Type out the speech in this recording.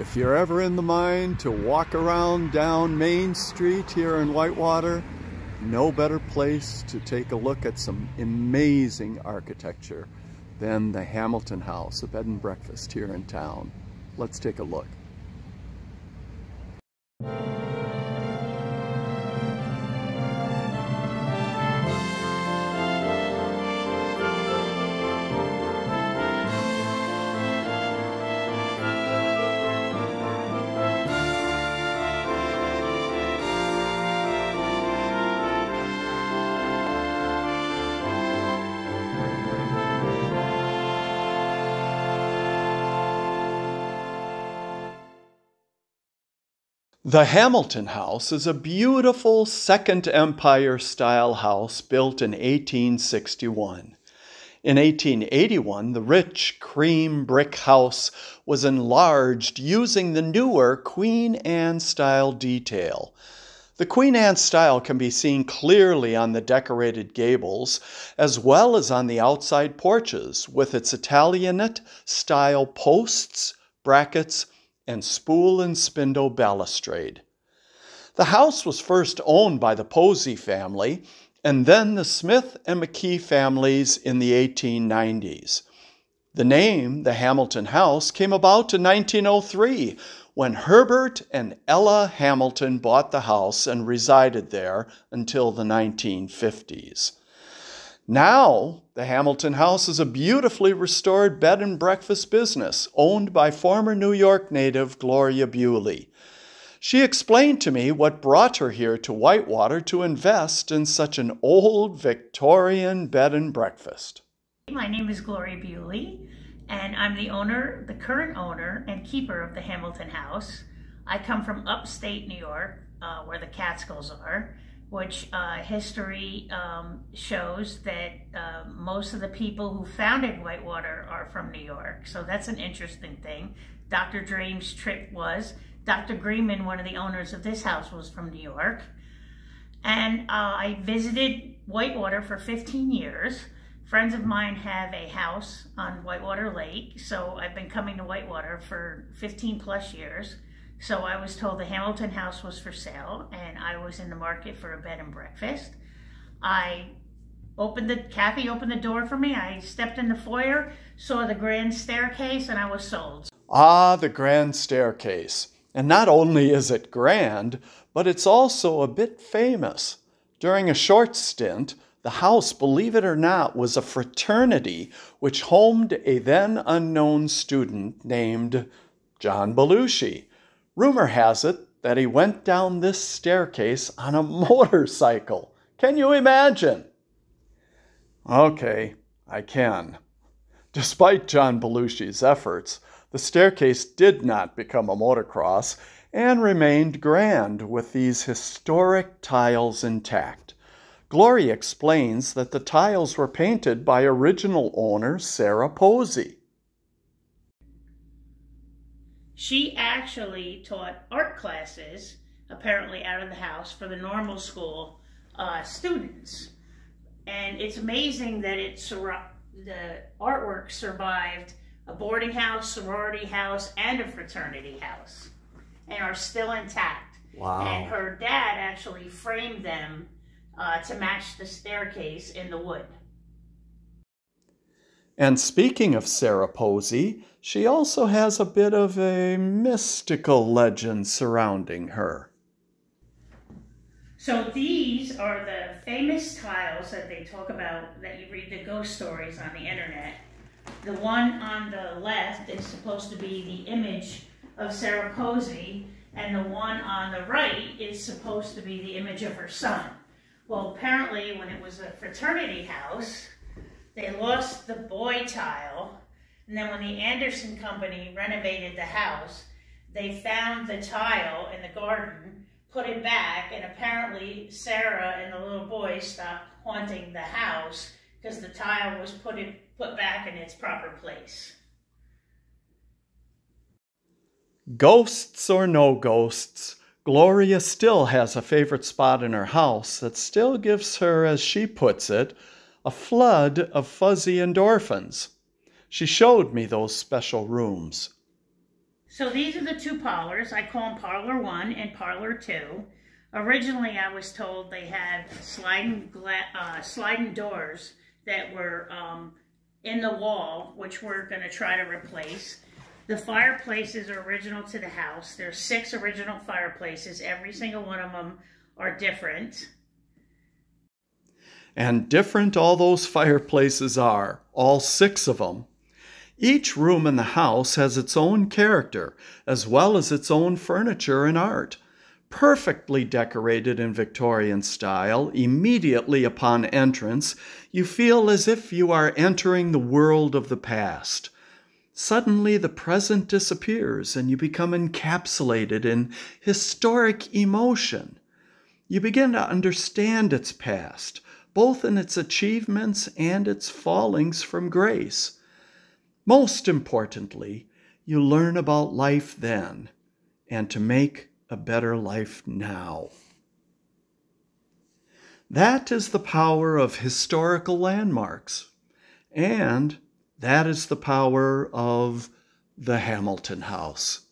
If you're ever in the mind to walk around down Main Street here in Whitewater, no better place to take a look at some amazing architecture than the Hamilton House, a bed and breakfast here in town. Let's take a look. The Hamilton House is a beautiful Second Empire style house built in 1861. In 1881, the rich cream brick house was enlarged using the newer Queen Anne style detail. The Queen Anne style can be seen clearly on the decorated gables as well as on the outside porches with its Italianate style posts, brackets, and spool and spindle balustrade. The house was first owned by the Posey family and then the Smith and McKee families in the 1890s. The name, the Hamilton House, came about in 1903 when Herbert and Ella Hamilton bought the house and resided there until the 1950s. Now, the Hamilton House is a beautifully restored bed and breakfast business owned by former New York native Gloria Bewley. She explained to me what brought her here to Whitewater to invest in such an old Victorian bed and breakfast. My name is Gloria Bewley, and I'm the current owner and keeper of the Hamilton House. I come from upstate New York, where the Catskills are, which history shows that most of the people who founded Whitewater are from New York. So that's an interesting thing. Dr. Dream's trip was. Dr. Greenman, one of the owners of this house, was from New York. And I visited Whitewater for 15 years. Friends of mine have a house on Whitewater Lake, so I've been coming to Whitewater for 15 plus years. So I was told the Hamilton House was for sale, and I was in the market for a bed and breakfast. Kathy opened the door for me. I stepped in the foyer, saw the grand staircase, and I was sold. Ah, the grand staircase. And not only is it grand, but it's also a bit famous. During a short stint, the house, believe it or not, was a fraternity which homed a then unknown student named John Belushi. Rumor has it that he went down this staircase on a motorcycle. Can you imagine? Okay, I can. Despite John Belushi's efforts, the staircase did not become a motocross and remained grand with these historic tiles intact. Gloria explains that the tiles were painted by original owner Sarah Posey. She actually taught art classes, apparently out of the house, for the normal school students. And it's amazing that the artwork survived a boarding house, sorority house, and a fraternity house, and are still intact. Wow. And her dad actually framed them to match the staircase in the wood. And speaking of Sarah Posey, she also has a bit of a mystical legend surrounding her. So these are the famous tiles that they talk about, that you read the ghost stories on the internet. The one on the left is supposed to be the image of Sarah Posey, and the one on the right is supposed to be the image of her son. Well, apparently when it was a fraternity house, they lost the boy tile, and then when the Anderson Company renovated the house, they found the tile in the garden, put it back, and apparently Sarah and the little boy stopped haunting the house because the tile was put back in its proper place. Ghosts or no ghosts, Gloria still has a favorite spot in her house that still gives her, as she puts it, a flood of fuzzy endorphins. She showed me those special rooms. So these are the two parlors. I call them Parlor 1 and Parlor 2. Originally, I was told they had sliding doors that were in the wall, which we're going to try to replace. The fireplaces are original to the house. There's 6 original fireplaces. Every single one of them are different. And different all those fireplaces are, all 6 of them. Each room in the house has its own character, as well as its own furniture and art. Perfectly decorated in Victorian style, immediately upon entrance, you feel as if you are entering the world of the past. Suddenly the present disappears and you become encapsulated in historic emotion. You begin to understand its past, both in its achievements and its fallings from grace. Most importantly, you learn about life then and to make a better life now. That is the power of historical landmarks, and that is the power of the Hamilton House.